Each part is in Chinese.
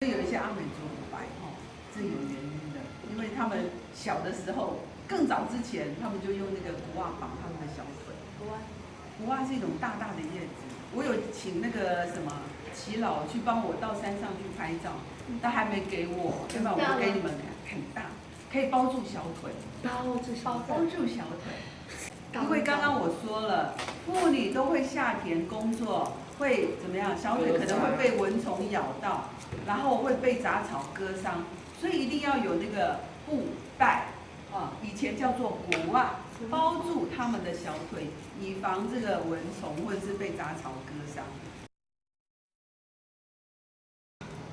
有一些阿美族很白哦，这有原因的，因为他们小的时候，更早之前，他们就用那个古袜绑他们的小腿。古袜是一种大大的叶子，我有请那个什么耆老去帮我到山上去拍照，他还没给我，要不然我就给你们看，很大，可以包住小腿，包住小腿。因为刚刚我说了，妇女都会下田工作，会怎么样？小腿可能会被蚊虫咬到，然后会被杂草割伤，所以一定要有那个布带啊，以前叫做裹袜，包住他们的小腿，以防这个蚊虫或者是被杂草割伤。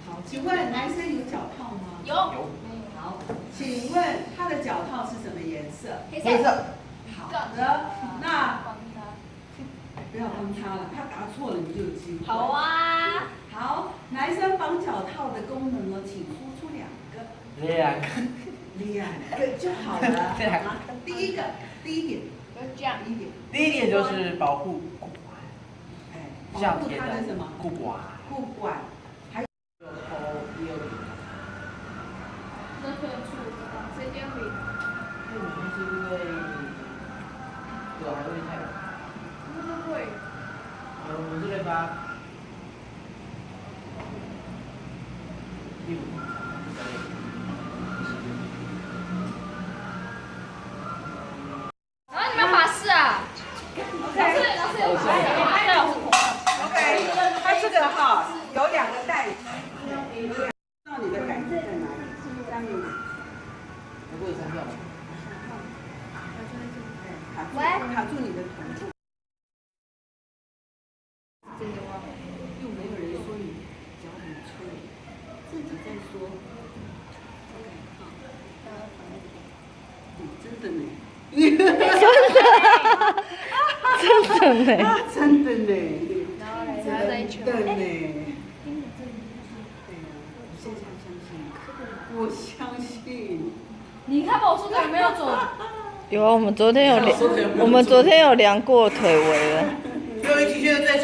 好，请问男生有脚套吗？有。好，请问他的脚套是什么颜色？黑色。好的，那不要帮他了，他答错了你就有机会。好啊。好，男生绑脚套的功能呢，请说出两个。两个就好了。第一点。这样。第一点就是保护骨管，保护他的什么？骨管，还有头也有。那可以处谁先会？这种是因为还会太晚。不会。我这边吧。第五。然后你们法师啊？老师有OK， 他这个哈有两个袋子，知道你的感觉在哪里？下面。如果有删掉吗？卡住你的臀部。真的吗？又没有人说你脚很粗，自己在说。真的呢。真的呢。真的呢。然后再一圈。真的呢。我相信。你看吧，我说的有没有准？有啊，我们昨天有量过腿围了。因为今天在。